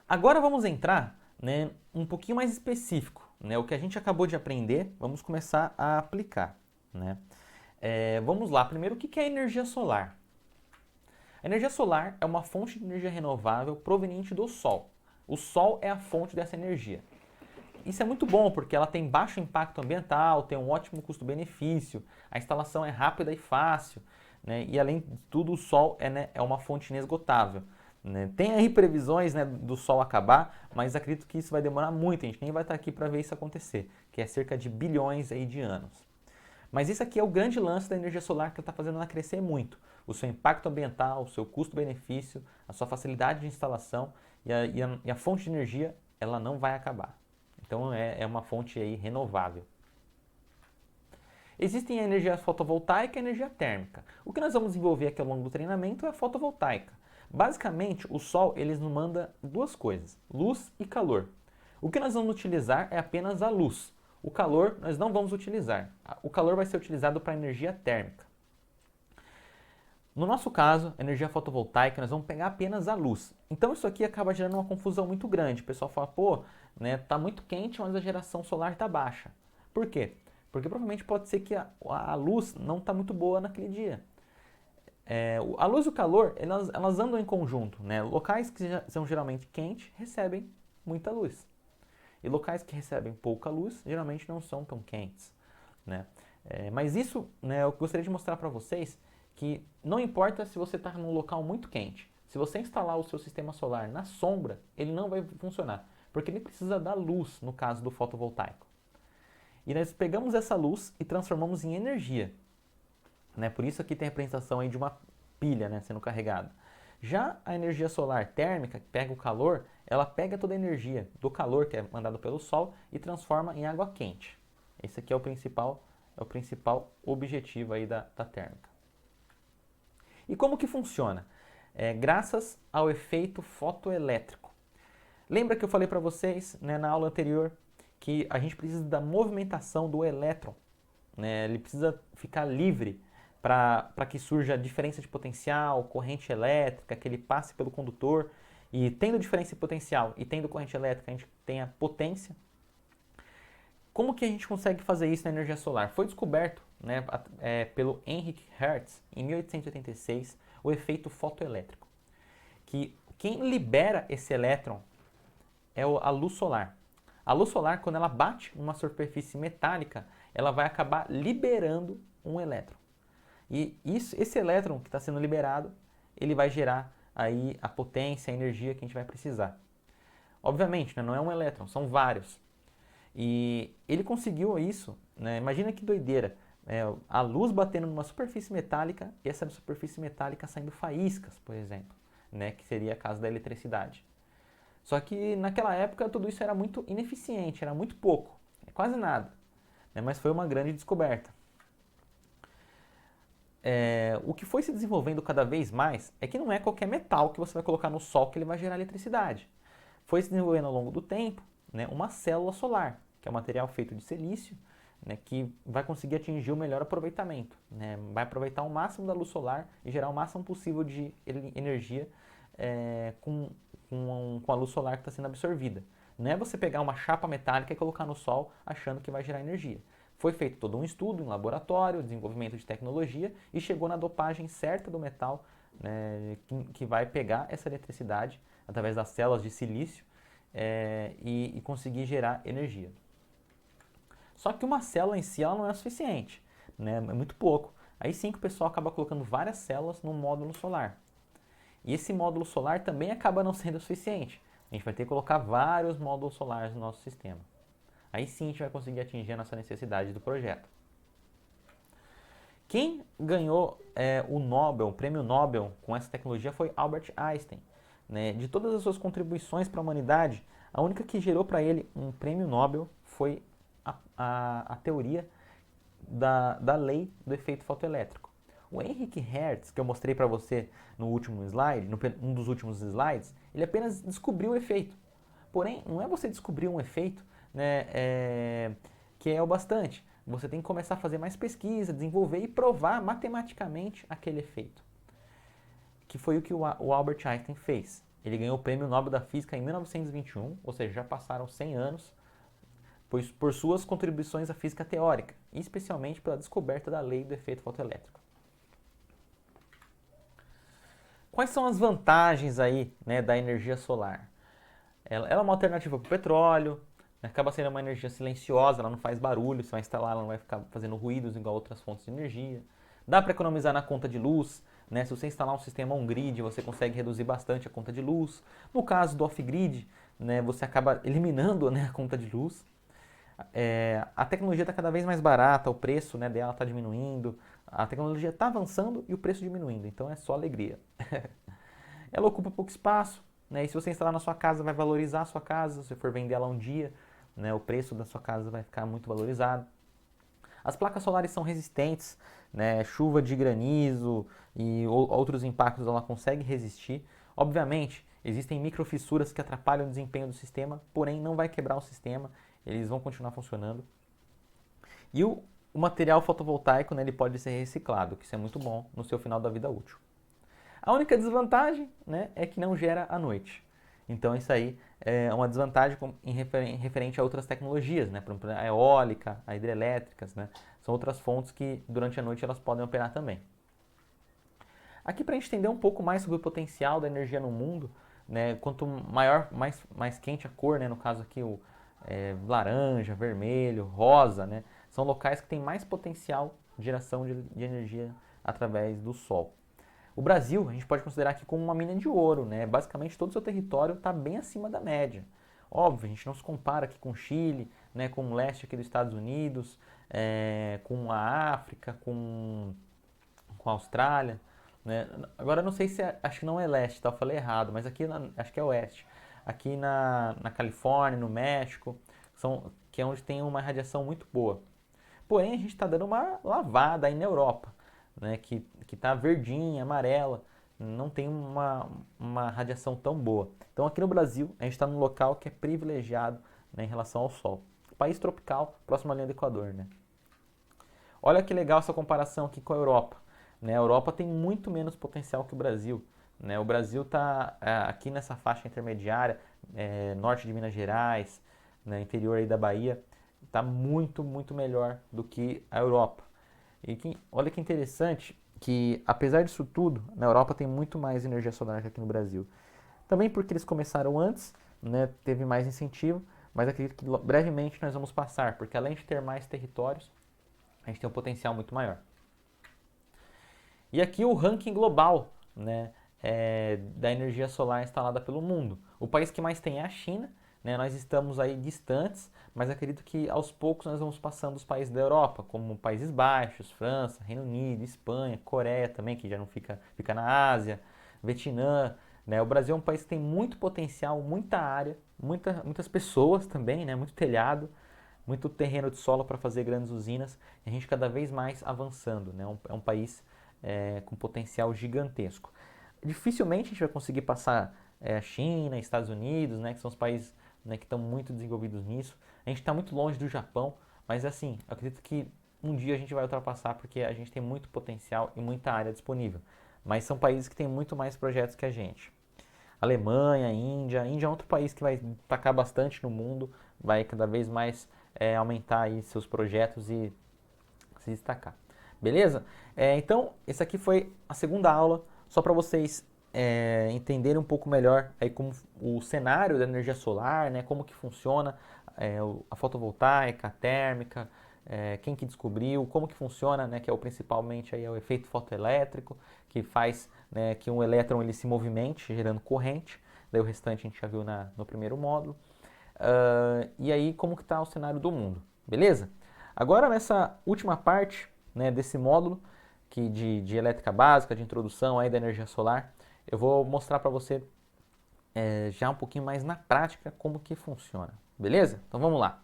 Agora vamos entrar, né, um pouquinho mais específico, né? O que a gente acabou de aprender, vamos começar a aplicar, né? Vamos lá, primeiro o que é energia solar? A energia solar é uma fonte de energia renovável proveniente do Sol. O Sol é a fonte dessa energia. Isso é muito bom porque ela tem baixo impacto ambiental, tem um ótimo custo-benefício, a instalação é rápida e fácil, né? E além de tudo o Sol é uma fonte inesgotável. Né? Tem aí previsões, né, do Sol acabar, mas acredito que isso vai demorar muito, a gente nem vai estar aqui para ver isso acontecer, que é cerca de bilhões aí de anos. Mas isso aqui é o grande lance da energia solar que está fazendo ela crescer muito. O seu impacto ambiental, o seu custo-benefício, a sua facilidade de instalação e a fonte de energia, ela não vai acabar. Então é uma fonte aí renovável. Existem a energia fotovoltaica e a energia térmica. O que nós vamos desenvolver aqui ao longo do treinamento é a fotovoltaica. Basicamente, o Sol nos manda duas coisas, luz e calor. O que nós vamos utilizar é apenas a luz. O calor nós não vamos utilizar. O calor vai ser utilizado para energia térmica. No nosso caso, a energia fotovoltaica, nós vamos pegar apenas a luz. Então isso aqui acaba gerando uma confusão muito grande. O pessoal fala, pô, né, tá muito quente, mas a geração solar está baixa. Por quê? Porque provavelmente pode ser que a luz não está muito boa naquele dia. A luz e o calor, elas andam em conjunto. Né? Locais que são geralmente quentes recebem muita luz. E locais que recebem pouca luz, geralmente não são tão quentes. Né? Mas isso, né, eu gostaria de mostrar para vocês que não importa se você está num local muito quente. Se você instalar o seu sistema solar na sombra, ele não vai funcionar. Porque ele precisa da luz, no caso do fotovoltaico. E nós pegamos essa luz e transformamos em energia. Né? Por isso aqui tem a representação aí de uma pilha, né, sendo carregada. Já a energia solar térmica, que pega o calor, ela pega toda a energia do calor que é mandado pelo Sol e transforma em água quente. Esse aqui é o principal objetivo aí da térmica. E como que funciona? Graças ao efeito fotoelétrico. Lembra que eu falei para vocês, né, na aula anterior que a gente precisa da movimentação do elétron. Né? Ele precisa ficar livre para que surja diferença de potencial, corrente elétrica, que ele passe pelo condutor. E tendo diferença de potencial e tendo corrente elétrica, a gente tem a potência. Como que a gente consegue fazer isso na energia solar? Foi descoberto, né, pelo Heinrich Hertz, em 1886, o efeito fotoelétrico. Que quem libera esse elétron é a luz solar. A luz solar, quando ela bate numa superfície metálica, ela vai acabar liberando um elétron. E esse elétron que está sendo liberado, ele vai gerar aí a potência, a energia que a gente vai precisar. Obviamente, né, não é um elétron, são vários. E ele conseguiu isso, né? Imagina que doideira, a luz batendo numa superfície metálica e essa superfície metálica saindo faíscas, por exemplo, né? Que seria a caso da eletricidade. Só que naquela época tudo isso era muito ineficiente, era muito pouco, quase nada, né? Mas foi uma grande descoberta. O que foi se desenvolvendo cada vez mais é que não é qualquer metal que você vai colocar no Sol que ele vai gerar eletricidade. Foi se desenvolvendo ao longo do tempo, né, uma célula solar, que é um material feito de silício, né, que vai conseguir atingir o melhor aproveitamento. Né, vai aproveitar o máximo da luz solar e gerar o máximo possível de energia com a luz solar que está sendo absorvida. Não é você pegar uma chapa metálica e colocar no Sol achando que vai gerar energia. Foi feito todo um estudo em laboratório, desenvolvimento de tecnologia e chegou na dopagem certa do metal, né, que vai pegar essa eletricidade através das células de silício e conseguir gerar energia. Só que uma célula em si ela não é suficiente, né, é muito pouco. Aí sim que o pessoal acaba colocando várias células no módulo solar. E esse módulo solar também acaba não sendo suficiente. A gente vai ter que colocar vários módulos solares no nosso sistema. Aí sim a gente vai conseguir atingir a nossa necessidade do projeto. Quem ganhou o prêmio Nobel com essa tecnologia foi Albert Einstein. Né? De todas as suas contribuições para a humanidade, a única que gerou para ele um prêmio Nobel foi a teoria da lei do efeito fotoelétrico. O Heinrich Hertz, que eu mostrei para você no último slide, um dos últimos slides, ele apenas descobriu o efeito. Porém, não é você descobrir um efeito, né, que é o bastante. Você tem que começar a fazer mais pesquisa, desenvolver e provar matematicamente aquele efeito. Que foi o que o Albert Einstein fez. ele ganhou o Prêmio Nobel da Física em 1921, ou seja, já passaram 100 anos, pois por suas contribuições à física teórica, e especialmente pela descoberta da lei do efeito fotoelétrico. Quais são as vantagens aí, né, da energia solar? Ela é uma alternativa para o petróleo, né, acaba sendo uma energia silenciosa, ela não faz barulho, você vai instalar, ela não vai ficar fazendo ruídos igual outras fontes de energia. Dá para economizar na conta de luz, né? Se você instalar um sistema on-grid, você consegue reduzir bastante a conta de luz. No caso do off-grid, né, você acaba eliminando, né, a conta de luz. A tecnologia está cada vez mais barata, o preço, né, dela está diminuindo, a tecnologia está avançando e o preço diminuindo, então é só alegria. Ela ocupa pouco espaço, né, e se você instalar na sua casa, vai valorizar a sua casa, se você for vender ela um dia, né, o preço da sua casa vai ficar muito valorizado. As placas solares são resistentes, né, chuva de granizo e outros impactos ela consegue resistir. Obviamente, existem microfissuras que atrapalham o desempenho do sistema, porém não vai quebrar o sistema, eles vão continuar funcionando. E o material fotovoltaico, né, ele pode ser reciclado, que isso é muito bom no seu final da vida útil. A única desvantagem, né, é que não gera à noite. Então isso aí é uma desvantagem em referente a outras tecnologias, né? Por exemplo, a eólica, a hidrelétricas, né? São outras fontes que durante a noite elas podem operar também. Aqui para a gente entender um pouco mais sobre o potencial da energia no mundo, né? Quanto maior, mais quente a cor, né? No caso aqui o laranja, vermelho, rosa, né? São locais que têm mais potencial de geração de energia através do sol. O Brasil, a gente pode considerar aqui como uma mina de ouro, né? Basicamente todo o seu território está bem acima da média. Óbvio, a gente não se compara aqui com o Chile, né, com o leste aqui dos Estados Unidos, com a África, com a Austrália, né? Agora eu não sei se acho que não é leste, tá? Eu falei errado, mas aqui acho que é oeste. Aqui na Califórnia, no México, que é onde tem uma radiação muito boa. Porém, a gente está dando uma lavada aí na Europa, né, que está verdinha, amarela, não tem uma radiação tão boa. Então aqui no Brasil, a gente está num local que é privilegiado, né, em relação ao Sol. País tropical, próximo à linha do Equador. Né? Olha que legal essa comparação aqui com a Europa. Né? A Europa tem muito menos potencial que o Brasil. Né? O Brasil está aqui nessa faixa intermediária, norte de Minas Gerais, né, interior aí da Bahia, está muito, muito melhor do que a Europa. E olha que interessante que, apesar disso tudo, na Europa tem muito mais energia solar que aqui no Brasil. Também porque eles começaram antes, né, teve mais incentivo, mas acredito que brevemente nós vamos passar, porque além de ter mais territórios, a gente tem um potencial muito maior. E aqui o ranking global, né, da energia solar instalada pelo mundo. O país que mais tem é a China, né, nós estamos aí distantes, mas acredito que aos poucos nós vamos passando os países da Europa, como Países Baixos, França, Reino Unido, Espanha, Coreia também, que já não fica na Ásia, Vietnã. Né? O Brasil é um país que tem muito potencial, muita área, muitas pessoas também, né? Muito telhado, muito terreno de solo para fazer grandes usinas, e a gente cada vez mais avançando. Né? É um país com potencial gigantesco. Dificilmente a gente vai conseguir passar China, Estados Unidos, né? Que são os países, né, que estão muito desenvolvidos nisso. A gente está muito longe do Japão, mas assim, eu acredito que um dia a gente vai ultrapassar porque a gente tem muito potencial e muita área disponível. Mas são países que têm muito mais projetos que a gente. Alemanha, Índia. A Índia é outro país que vai tacar bastante no mundo, vai cada vez mais aumentar aí seus projetos e se destacar. Beleza? Então, essa aqui foi a segunda aula, só para vocês entenderem um pouco melhor aí como o cenário da energia solar, né, como que funciona a fotovoltaica, a térmica, quem que descobriu, como que funciona, né, que é principalmente aí, o efeito fotoelétrico, que faz, né, que um elétron ele se movimente, gerando corrente, daí o restante a gente já viu no primeiro módulo. E aí como que está o cenário do mundo, beleza? Agora nessa última parte, né, desse módulo de elétrica básica, de introdução aí da energia solar, eu vou mostrar para você já um pouquinho mais na prática como que funciona, beleza? Então vamos lá.